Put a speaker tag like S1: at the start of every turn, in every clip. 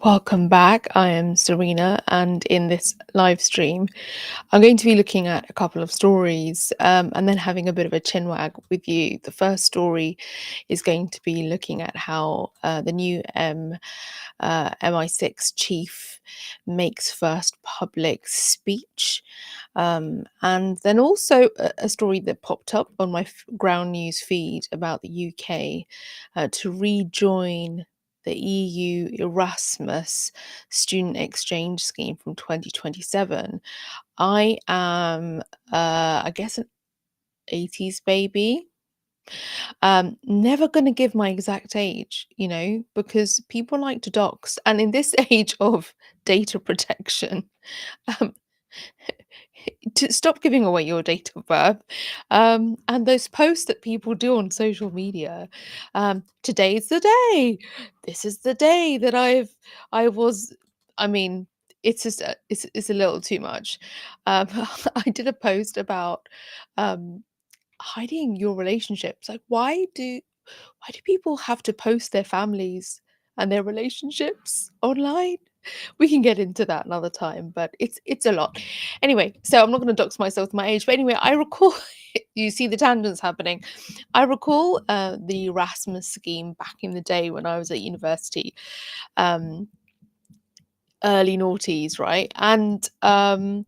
S1: Welcome back. I am Serena, and in this live stream, I'm going to be looking at a couple of stories and then having a bit of a chinwag with you. The first story is going to be looking at how the new MI6 chief makes first public speech. And then also a story that popped up on my ground news feed about the UK to rejoin the EU Erasmus student exchange scheme from 2027. I am, I guess, an 80s baby. Never going to give my exact age, because people like to dox. And in this age of data protection, um, to stop giving away your date of birth. And those posts that people do on social media, today's the day. This is the day that I was. I mean, it's just it's a little too much. Um, I did a post about um, hiding your relationships. Like, why do people have to post their families and their relationships online? We can get into that another time, but it's a lot. Anyway, so I'm not going to dox myself with my age, but anyway, I recall you see the tangents happening. I recall the Erasmus scheme back in the day when I was at university, um, early noughties, right? And I mean,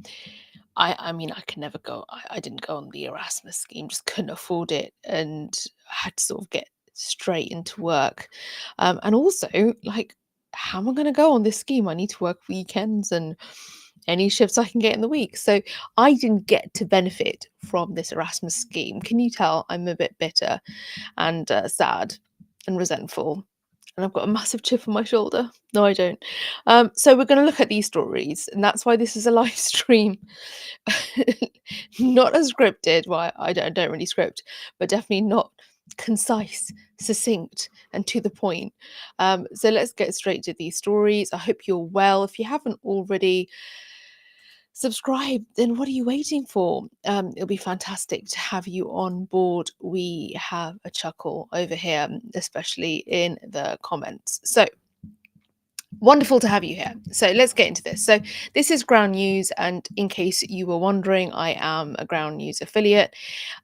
S1: I can never go. I didn't go on the Erasmus scheme, just couldn't afford it, and had to sort of get straight into work. And also, like, how am I going to go on this scheme? I need to work weekends and any shifts I can get in the week. So I didn't get to benefit from this Erasmus scheme. Can you tell I'm a bit bitter and sad and resentful? And I've got a massive chip on my shoulder. No, I don't. So we're going to look at these stories, and that's why this is a live stream. Not as scripted. Well, I don't really script, but definitely not concise, succinct, and to the point. So let's get straight to these stories. I hope you're well. If you haven't already subscribed, then what are you waiting for? It'll be fantastic to have you on board. We have a chuckle over here, especially in the comments. So wonderful to have you here. So let's get into this. So this is Ground News, and in case you were wondering, I am a Ground News affiliate.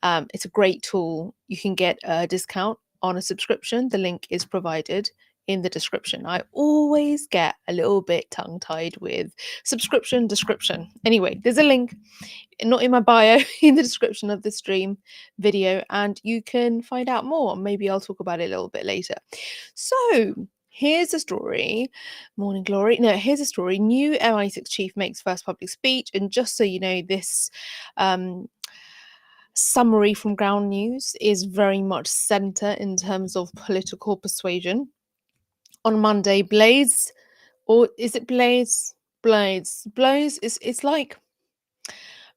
S1: It's a great tool. You can get a discount on a subscription. The link is provided in the description. I always get a little bit tongue-tied with subscription description. Anyway, there's a link, not in my bio, in the description of the stream video, and you can find out more. Maybe I'll talk about it a little bit later. So here's a story. Morning glory. No, here's a story. New MI6 chief makes first public speech. And just so you know, this summary from Ground News is very much centre in terms of political persuasion. On Monday, Blaze, or is it Blaze? Blaze is, it's like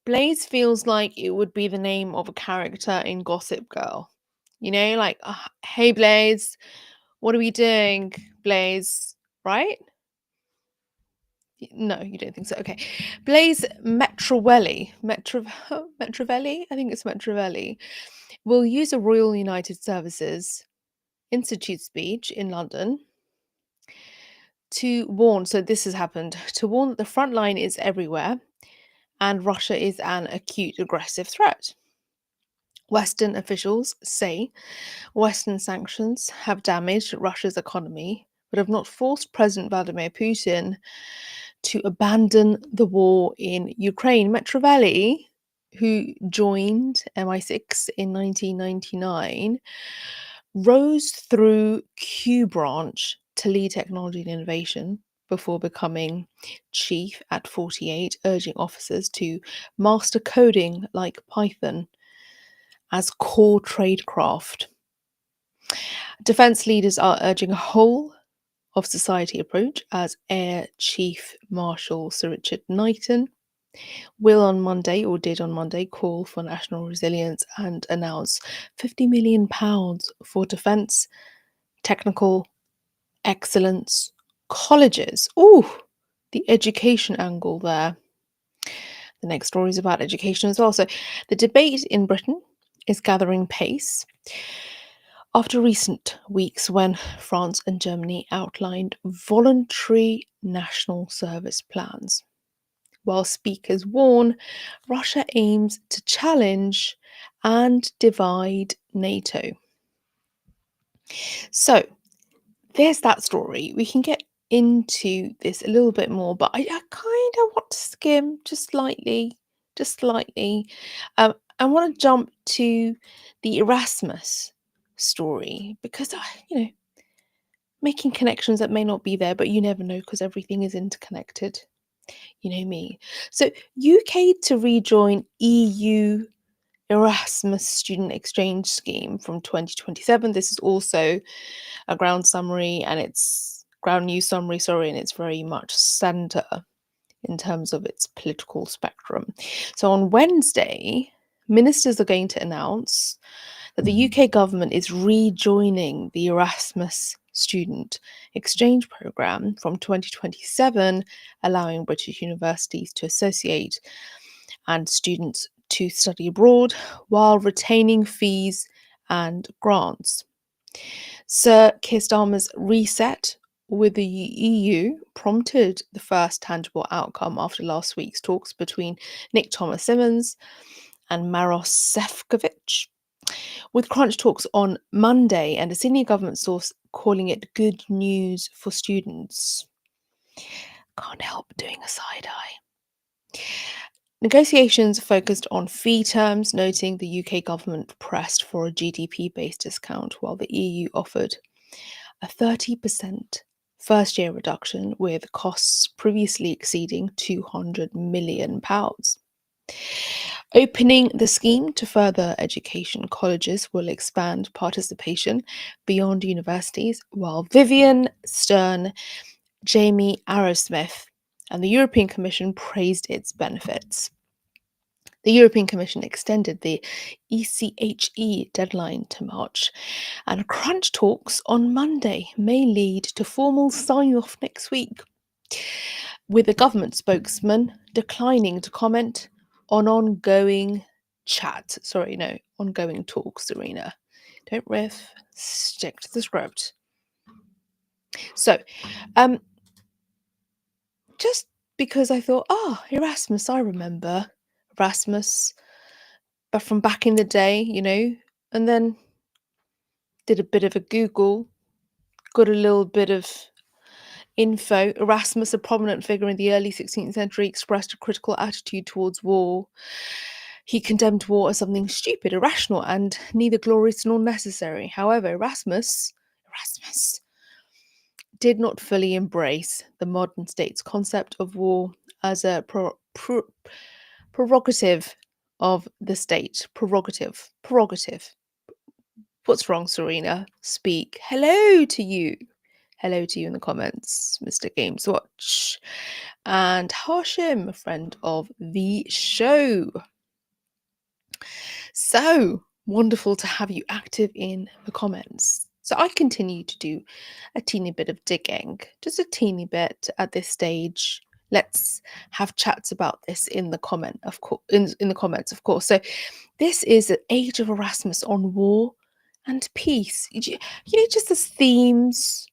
S1: Blaze feels like it would be the name of a character in Gossip Girl. Like, hey Blaze, what are we doing, Blaze? Right? No, you don't think so. Okay. Blaze Metrovelli, I think it's Metrovelli, will use a Royal United Services Institute speech in London to warn, so this has happened, to warn that the front line is everywhere and Russia is an acute aggressive threat. Western officials say Western sanctions have damaged Russia's economy, but have not forced President Vladimir Putin to abandon the war in Ukraine. Metrovelli, who joined MI6 in 1999, rose through Q branch to lead technology and innovation before becoming chief at 48, urging officers to master coding like Python as core tradecraft. Defense leaders are urging a whole of society approach, as Air Chief Marshal Sir Richard Knighton did on Monday call for national resilience and announce £50 million for defence, technical excellence, colleges. Ooh, the education angle there. The next story is about education as well. So the debate in Britain is gathering pace After recent weeks when France and Germany outlined voluntary national service plans, while speakers warn Russia aims to challenge and divide NATO. So, there's that story. We can get into this a little bit more, but I kind of want to skim just slightly. I want to jump to the Erasmus story because making connections that may not be there, but you never know because everything is interconnected. You know me. So, UK to rejoin EU Erasmus student exchange scheme from 2027. This is also a ground news summary, sorry, and it's very much centre in terms of its political spectrum. So on Wednesday, ministers are going to announce that the UK government is rejoining the Erasmus student exchange programme from 2027, allowing British universities to associate and students to study abroad while retaining fees and grants. Sir Keir Starmer's reset with the EU prompted the first tangible outcome after last week's talks between Nick Thomas-Symonds and Maros Sefcovic, with crunch talks on Monday and a senior government source calling it good news for students. Can't help doing a side eye. Negotiations focused on fee terms, noting the UK government pressed for a GDP-based discount while the EU offered a 30% first-year reduction, with costs previously exceeding £200 million. Opening the scheme to further education colleges will expand participation beyond universities, while Vivian Stern, Jamie Arrowsmith, and the European Commission praised its benefits. The European Commission extended the ECHE deadline to March, and crunch talks on Monday may lead to formal sign-off next week, with a government spokesman declining to comment on ongoing talks, Serena. Don't riff, stick to the script. So, just because I thought, Erasmus, I remember Erasmus, but from back in the day, and then did a bit of a Google, got a little bit of info. Erasmus, a prominent figure in the early 16th century, expressed a critical attitude towards war. He condemned war as something stupid, irrational, and neither glorious nor necessary. However, Erasmus did not fully embrace the modern state's concept of war as a prerogative of the state. Prerogative. What's wrong, Serena? Speak. Hello to you in the comments, Mr. Games Watch. And Hashim, a friend of the show. So wonderful to have you active in the comments. So I continue to do a teeny bit of digging, just a teeny bit at this stage. Let's have chats about this in the comments, of course. So this is an Age of Erasmus on war and peace. Just as themes,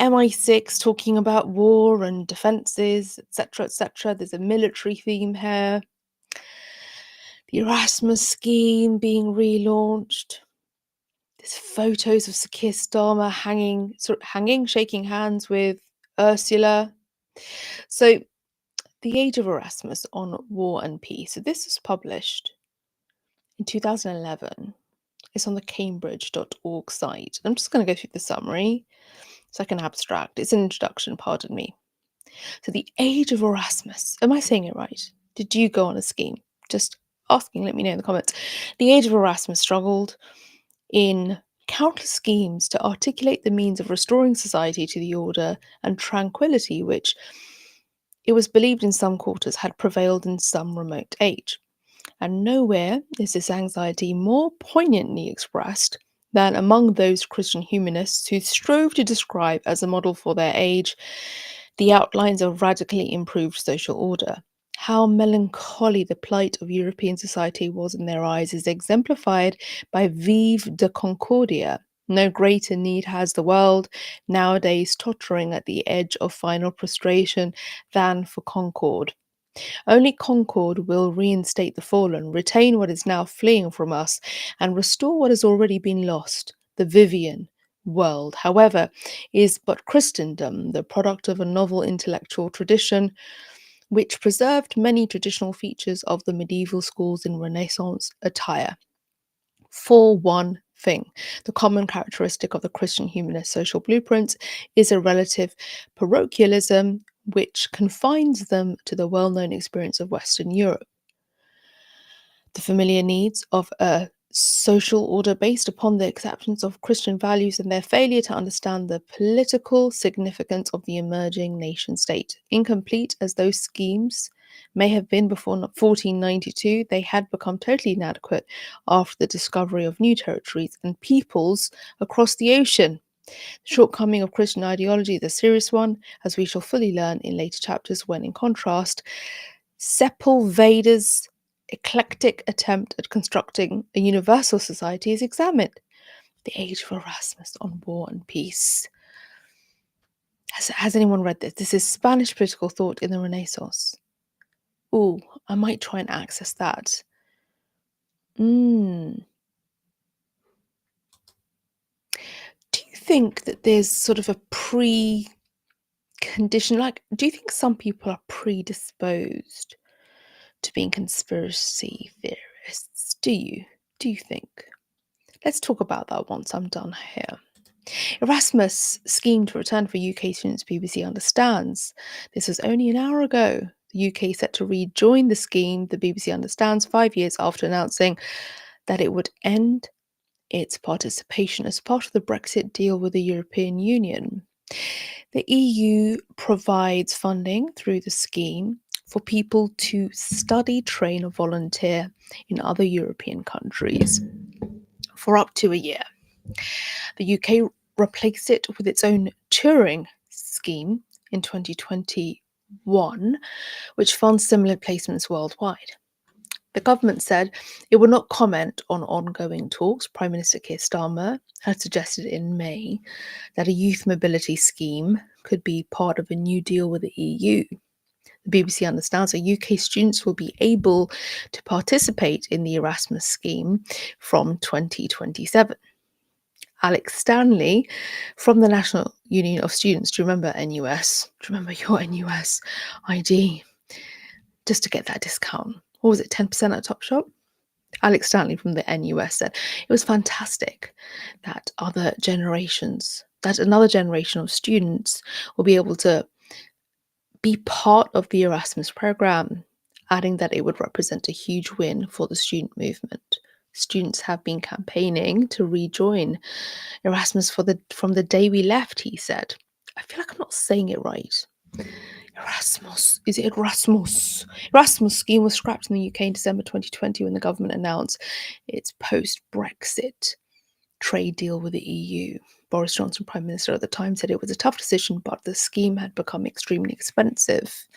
S1: MI6 talking about war and defences, etc., etc. There's a military theme here. The Erasmus scheme being relaunched. There's photos of Sir Keir Starmer shaking hands with Ursula. So, The Age of Erasmus on War and Peace. So this was published in 2011. It's on the cambridge.org site. I'm just going to go through the summary. It's like an abstract. It's an introduction, pardon me. So The Age of Erasmus. Am I saying it right? Did you go on a scheme? Just asking, let me know in the comments. The Age of Erasmus struggled in countless schemes to articulate the means of restoring society to the order and tranquility which it was believed in some quarters had prevailed in some remote age. And nowhere is this anxiety more poignantly expressed than among those Christian humanists who strove to describe as a model for their age the outlines of radically improved social order. How melancholy the plight of European society was in their eyes is exemplified by Vive de Concordia. No greater need has the world, nowadays tottering at the edge of final prostration, than for concord. Only concord will reinstate the fallen, retain what is now fleeing from us, and restore what has already been lost. The Vivian world, however, is but Christendom, the product of a novel intellectual tradition which preserved many traditional features of the medieval schools in Renaissance attire. For one thing, the common characteristic of the Christian humanist social blueprints is a relative parochialism which confines them to the well known experience of Western Europe. The familiar needs of a social order based upon the acceptance of Christian values and their failure to understand the political significance of the emerging nation state. Incomplete as those schemes may have been before 1492, they had become totally inadequate after the discovery of new territories and peoples across the ocean. The shortcoming of Christian ideology is a serious one, as we shall fully learn in later chapters when, in contrast, Sepulveda's eclectic attempt at constructing a universal society is examined. The Age of Erasmus on War and Peace. Has anyone read this? This is Spanish political thought in the Renaissance. Ooh, I might try and access that. Do you think that there's sort of a precondition? Like, do you think some people are predisposed to being conspiracy theorists? Do you? Do you think? Let's talk about that once I'm done here. Erasmus' scheme to return for UK students, BBC understands. This was only an hour ago. The UK set to rejoin the scheme, the BBC understands, 5 years after announcing that it would end its participation as part of the Brexit deal with the European Union. The EU provides funding through the scheme for people to study, train, or volunteer in other European countries for up to a year. The UK replaced it with its own touring scheme in 2021, which funds similar placements worldwide. The government said it would not comment on ongoing talks. Prime Minister Keir Starmer had suggested in May that a youth mobility scheme could be part of a new deal with the EU. The BBC understands that UK students will be able to participate in the Erasmus scheme from 2027. Alex Stanley from the National Union of Students. Do you remember NUS? Do you remember your NUS ID? Just to get that discount. What was it, 10% at Topshop? Alex Stanley from the NUS said it was fantastic that another generation of students will be able to be part of the Erasmus program, adding that it would represent a huge win for the student movement. Students have been campaigning to rejoin Erasmus from the day we left, he said. I feel like I'm not saying it right. Erasmus. Is it Erasmus? Erasmus scheme was scrapped in the UK in December 2020 when the government announced its post-Brexit trade deal with the EU. Boris Johnson, Prime Minister at the time, said it was a tough decision, but the scheme had become extremely expensive.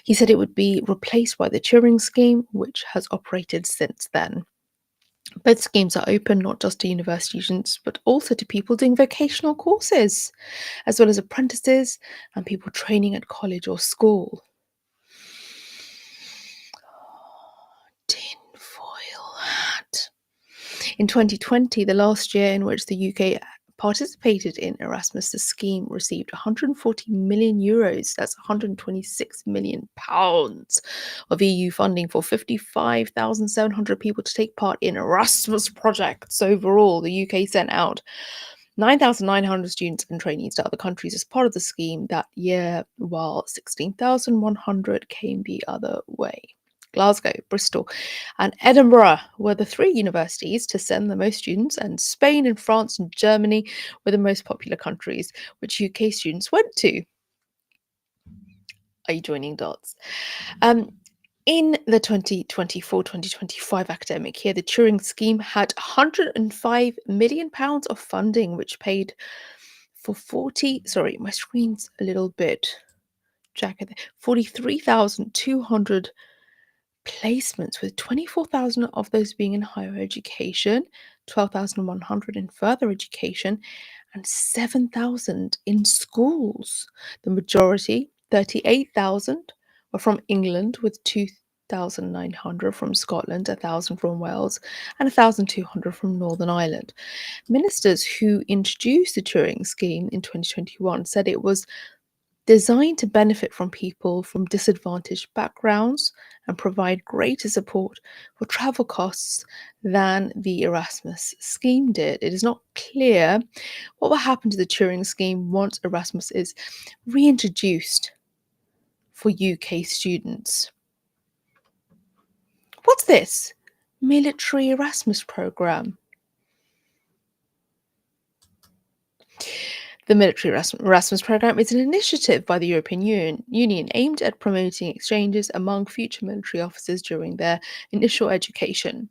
S1: He said it would be replaced by the Turing scheme, which has operated since then. Both schemes are open not just to university students, but also to people doing vocational courses, as well as apprentices and people training at college or school. Tinfoil hat. In 2020, the last year in which the UK participated in Erasmus, the scheme received 140 million euros, that's 126 million pounds of EU funding for 55,700 people to take part in Erasmus projects. Overall, the UK sent out 9,900 students and trainees to other countries as part of the scheme that year, while 16,100 came the other way. Glasgow, Bristol, and Edinburgh were the three universities to send the most students, and Spain and France and Germany were the most popular countries which UK students went to. Are you joining dots? In the 2024-2025 academic year, the Turing scheme had £105 million of funding, which paid for 40... Sorry, my screen's a little bit jacket there. 43,200 placements, with 24,000 of those being in higher education, 12,100 in further education, and 7,000 in schools. The majority, 38,000, were from England, with 2,900 from Scotland, 1,000 from Wales, and 1,200 from Northern Ireland. Ministers who introduced the Turing scheme in 2021 said it was designed to benefit from people from disadvantaged backgrounds and provide greater support for travel costs than the Erasmus scheme did. It is not clear what will happen to the Turing scheme once Erasmus is reintroduced for UK students. What's this? Military Erasmus programme. The Military Erasmus Programme is an initiative by the European Union aimed at promoting exchanges among future military officers during their initial education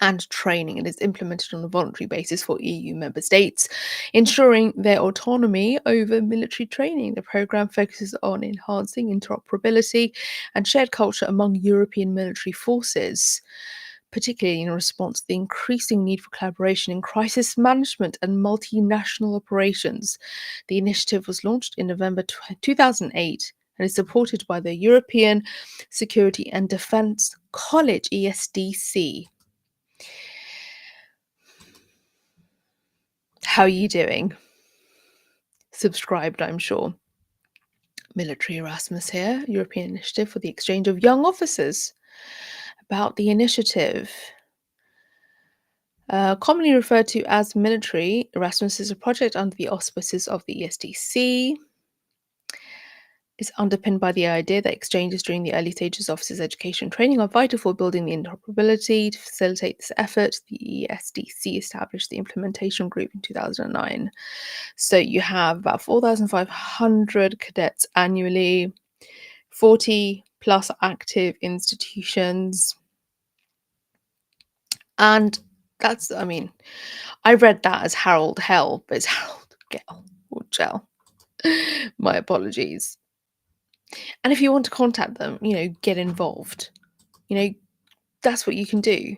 S1: and training, and is implemented on a voluntary basis for EU member states, ensuring their autonomy over military training. The programme focuses on enhancing interoperability and shared culture among European military forces, particularly in response to the increasing need for collaboration in crisis management and multinational operations. The initiative was launched in November 2008 and is supported by the European Security and Defence College, ESDC. How are you doing? Subscribed, I'm sure. Military Erasmus here, European Initiative for the Exchange of Young Officers. About the initiative. Commonly referred to as military, Erasmus is a project under the auspices of the ESDC. It's underpinned by the idea that exchanges during the early stages of officers' education and training are vital for building the interoperability. To facilitate this effort, the ESDC established the implementation group in 2009. So you have about 4,500 cadets annually, 40 plus active institutions. And that's, I read that as Harold Hell, but it's Harold Gell or Gel. My apologies. And if you want to contact them, get involved. That's what you can do.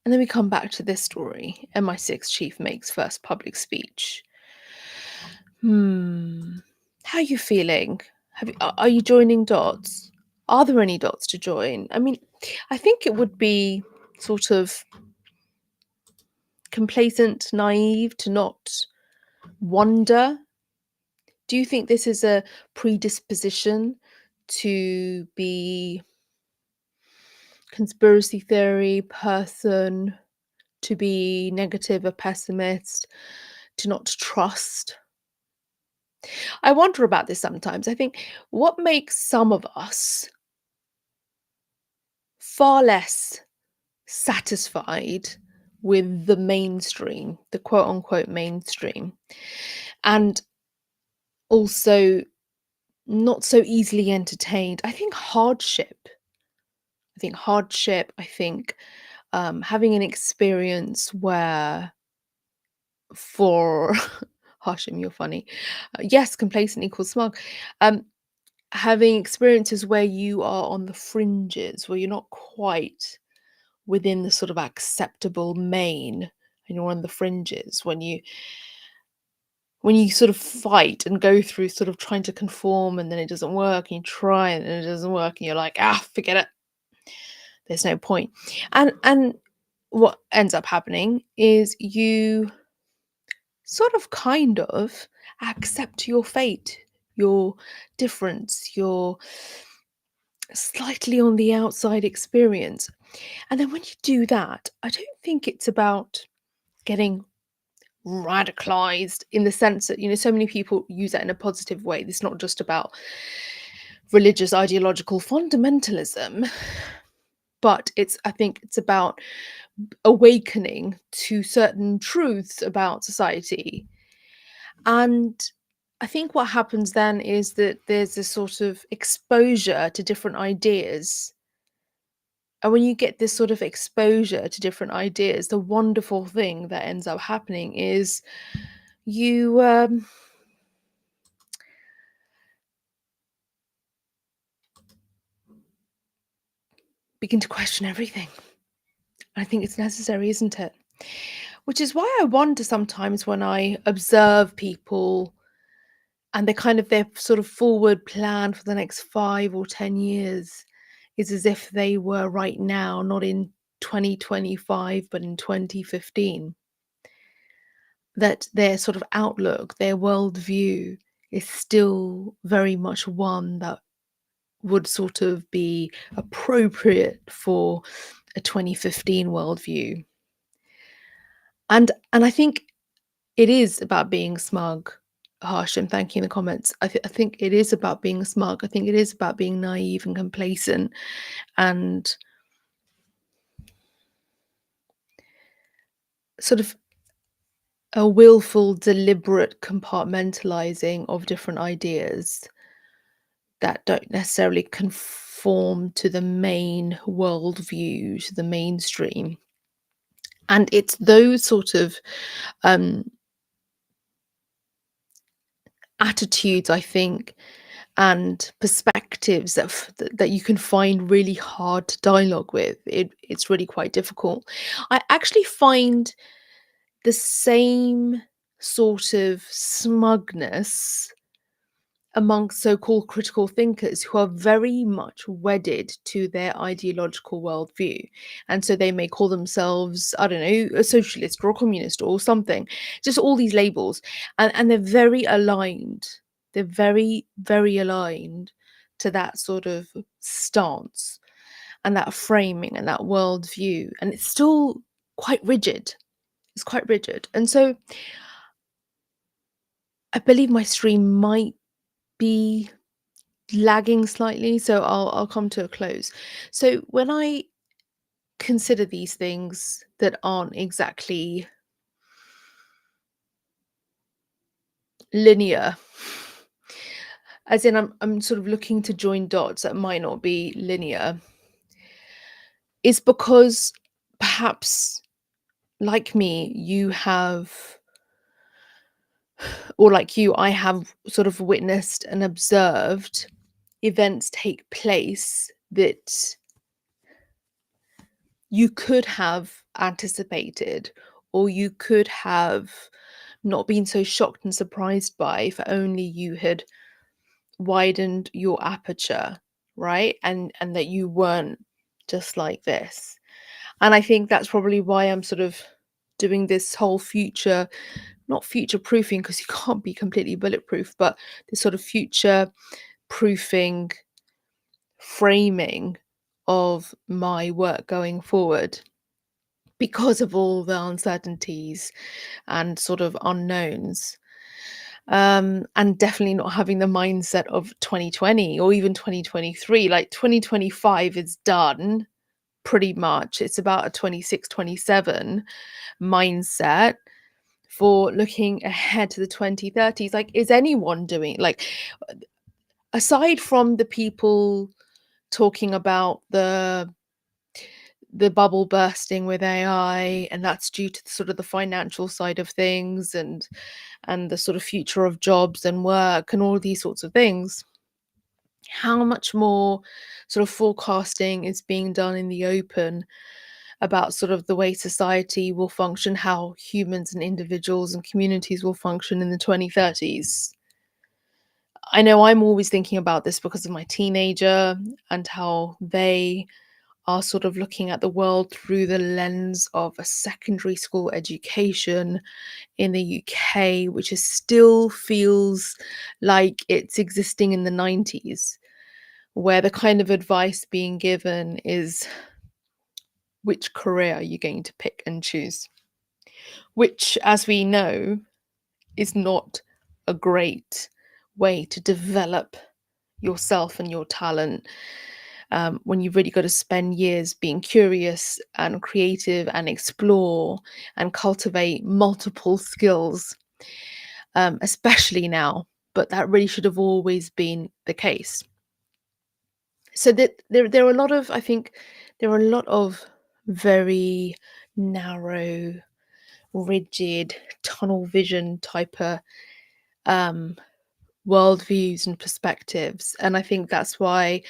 S1: And then we come back to this story. MI6 chief makes first public speech. How are you feeling? Are you joining dots? Are there any dots to join? I think it would be sort of complacent, naive to not wonder. Do you think this is a predisposition to be conspiracy theory person, to be negative, a pessimist, to not trust? I wonder about this sometimes. I think what makes some of us far less satisfied with the mainstream, the quote unquote mainstream, and also not so easily entertained. I think hardship. I think having an experience where, for Hashim, you're funny. Yes, complacent equals smug. Having experiences where you are on the fringes, where you're not quite within the sort of acceptable main, and you're on the fringes, when you sort of fight and go through sort of trying to conform, and then it doesn't work, and you try and it doesn't work, and you're like, forget it. There's no point. And what ends up happening is you sort of kind of accept your fate, your difference, your slightly on the outside experience. And then when you do that, I don't think it's about getting radicalized in the sense that, so many people use that in a positive way. It's not just about religious ideological fundamentalism, but I think it's about awakening to certain truths about society. And I think what happens then is that there's a sort of exposure to different ideas. And when you get this sort of exposure to different ideas, the wonderful thing that ends up happening is you begin to question everything. I think it's necessary, isn't it? Which is why I wonder sometimes when I observe people and they kind of their sort of forward plan for the next 5 or 10 years is as if they were right now, not in 2025, but in 2015. That their sort of outlook, their worldview is still very much one that would sort of be appropriate for a 2015 worldview. And I think it is about being smug, harsh, and thank you in the comments. I think it is about being smug. I think it is about being naive and complacent and sort of a willful, deliberate compartmentalizing of different ideas that don't necessarily conform to the main worldview, to the mainstream. And it's those sort of um, attitudes, I think, and perspectives that you can find really hard to dialogue with. It's really quite difficult. I actually find the same sort of smugness among so-called critical thinkers who are very much wedded to their ideological worldview. And so they may call themselves, I don't know, a socialist or a communist or something, just all these labels. And they're very aligned. They're very, very aligned to that sort of stance and that framing and that worldview. And it's still quite rigid. It's quite rigid. And so I believe my stream might be lagging slightly, so I'll come to a close. So when I consider these things that aren't exactly linear, as in I'm sort of looking to join dots that might not be linear, is because perhaps like me, you have, or like you, I have sort of witnessed and observed events take place that you could have anticipated, or you could have not been so shocked and surprised by if only you had widened your aperture, right? And that you weren't just like this. And I think that's probably why I'm sort of doing this whole future, not future proofing, because you can't be completely bulletproof, but this sort of future proofing framing of my work going forward because of all the uncertainties and sort of unknowns. And definitely not having the mindset of 2020 or even 2023. Like 2025 is done pretty much. It's about a 26, 27 mindset for looking ahead to the 2030s. Like, is anyone doing, like, aside from the people talking about the bubble bursting with AI, and that's due to sort of the financial side of things and the sort of future of jobs and work and all these sorts of things. How much more sort of forecasting is being done in the open about sort of the way society will function, how humans and individuals and communities will function in the 2030s? I know I'm always thinking about this because of my teenager and how they are sort of looking at the world through the lens of a secondary school education in the UK, which is still feels like it's existing in the 90s, where the kind of advice being given is which career are you going to pick and choose? Which, as we know, is not a great way to develop yourself and your talent, when you've really got to spend years being curious and creative and explore and cultivate multiple skills, especially now. But that really should have always been the case. So that there are a lot of, I think, there are a lot of very narrow, rigid, tunnel vision type of um, worldviews and perspectives, and I think that's why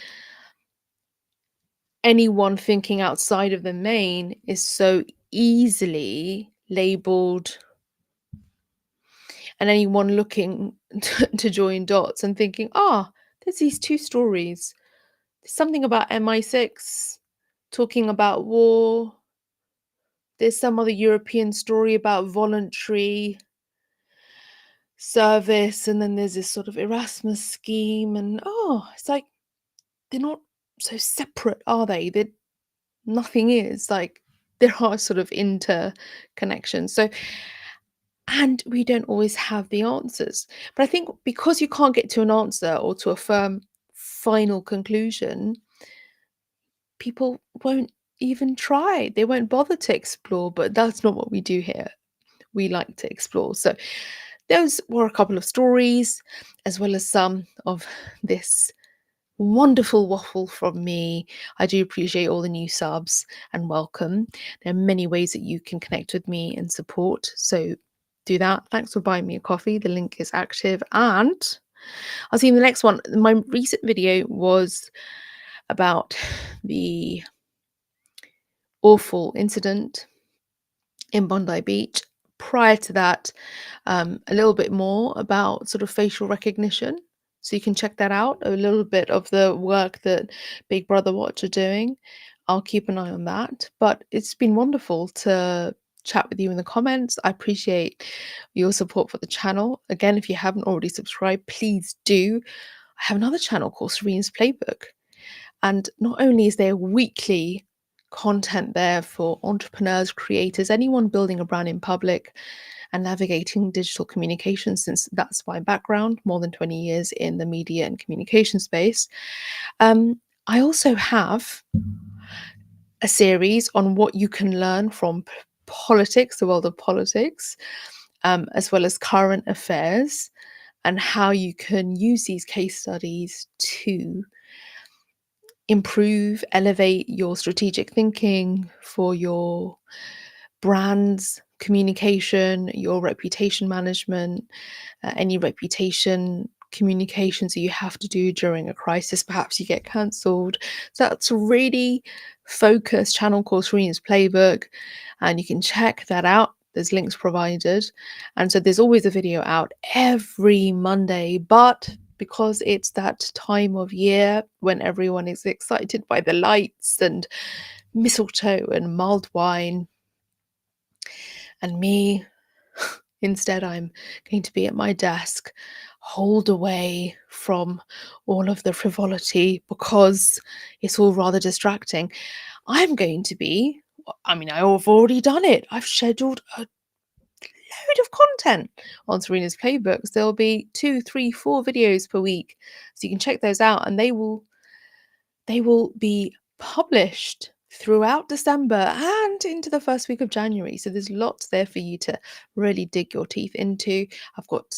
S1: anyone thinking outside of the main is so easily labeled, and anyone looking to join dots and thinking, "Ah, there's these 2 stories. There's something about MI6 talking about war. There's some other European story about voluntary service, and then there's this sort of Erasmus scheme, and, oh, it's like, they're not so separate, are they? Nothing is, like, there are sort of interconnections, so and we don't always have the answers. But I think because you can't get to an answer or to a firm final conclusion, people won't even try. They won't bother to explore, but that's not what we do here. We like to explore. So those were a couple of stories, as well as some of this wonderful waffle from me. I do appreciate all the new subs and welcome. There are many ways that you can connect with me and support. So do that. Thanks for buying me a coffee. The link is active. And I'll see you in the next one. My recent video was about the awful incident in Bondi Beach. Prior to that, a little bit more about sort of facial recognition. So you can check that out, a little bit of the work that Big Brother Watch are doing. I'll keep an eye on that. But it's been wonderful to chat with you in the comments. I appreciate your support for the channel. Again, if you haven't already subscribed, please do. I have another channel called Serena's Playbook. And not only is there weekly content there for entrepreneurs, creators, anyone building a brand in public and navigating digital communication, since that's my background, more than 20 years in the media and communication space. I also have a series on what you can learn from politics, the world of politics, as well as current affairs, and how you can use these case studies to improve, elevate your strategic thinking for your brands, communication, your reputation management, any reputation communications that you have to do during a crisis. Perhaps you get cancelled. So that's a really focused channel called Serena's Playbook, and you can check that out. There's links provided. And so there's always a video out every Monday, but because it's that time of year when everyone is excited by the lights and mistletoe and mulled wine, and me, instead, I'm going to be at my desk, hold away from all of the frivolity because it's all rather distracting. I'm going to be, I mean, I've already done it. I've scheduled a load of content on Serena's Playbooks. There'll be 2, 3, 4 videos per week. So you can check those out, and they will be published throughout December and into the first week of January. So there's lots there for you to really dig your teeth into. I've got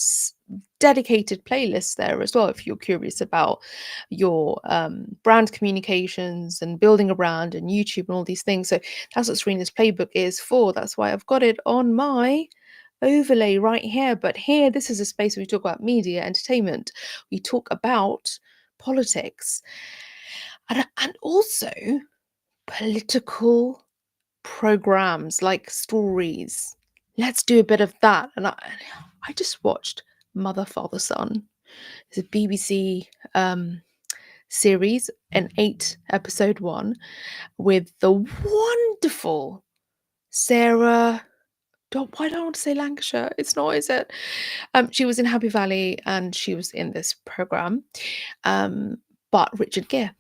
S1: dedicated playlists there as well if you're curious about your brand communications and building a brand and YouTube and all these things. So that's what Serena's Playbook is for. That's why I've got it on my overlay right here. But here, this is a space where we talk about media, entertainment. We talk about politics, and also political programs like stories. Let's do a bit of that. And I just watched Mother, Father, Son. It's a BBC series, an 8-episode one, with the wonderful Sarah. Why don't I want to say Lancashire? It's not, is it? She was in Happy Valley and she was in this program. But Richard Gere.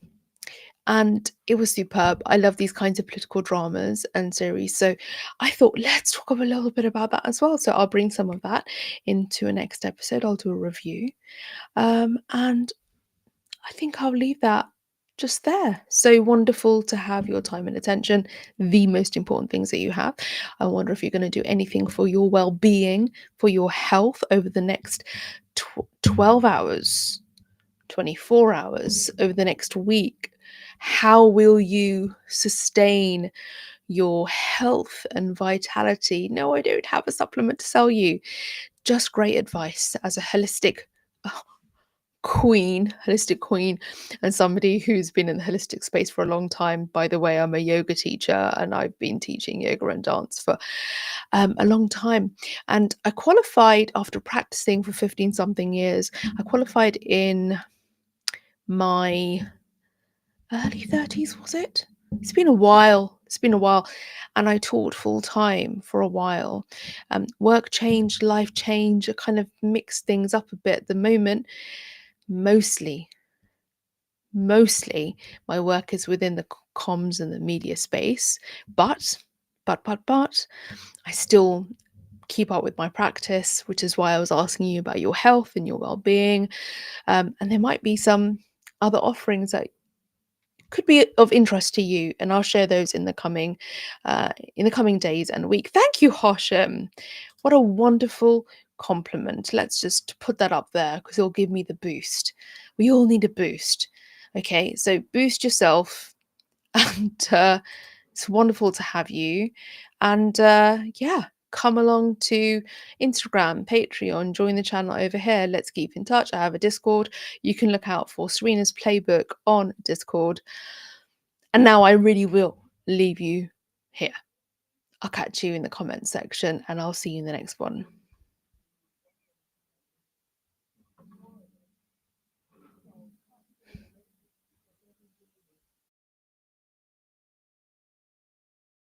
S1: And it was superb. I love these kinds of political dramas and series. So I thought, let's talk a little bit about that as well. So I'll bring some of that into a next episode. I'll do a review. And I think I'll leave that just there. So wonderful to have your time and attention, the most important things that you have. I wonder if you're going to do anything for your well-being, for your health over the next 12 hours, 24 hours, over the next week. How will you sustain your health and vitality? No, I don't have a supplement to sell you. Just great advice as a holistic holistic queen, and somebody who's been in the holistic space for a long time. By the way, I'm a yoga teacher and I've been teaching yoga and dance for a long time. And I qualified after practicing for 15 something years. I qualified in my early 30s, was it? It's been a while. It's been a while. And I taught full time for a while. Work change, life change, I kind of mixed things up a bit at the moment. Mostly, mostly my work is within the comms and the media space, but, but, I still keep up with my practice, which is why I was asking you about your health and your well-being. And there might be some other offerings that could be of interest to you, and I'll share those in the coming days and week. Thank you, Hoshem. What a wonderful compliment. Let's just put that up there because it'll give me the boost. We all need a boost. Okay, so boost yourself, and it's wonderful to have you. And yeah, come along to Instagram, Patreon, join the channel over here. Let's keep in touch. I have a Discord. You can look out for Serena's Playbook on Discord. And now I really will leave you here. I'll catch you in the comments section and I'll see you in the next one.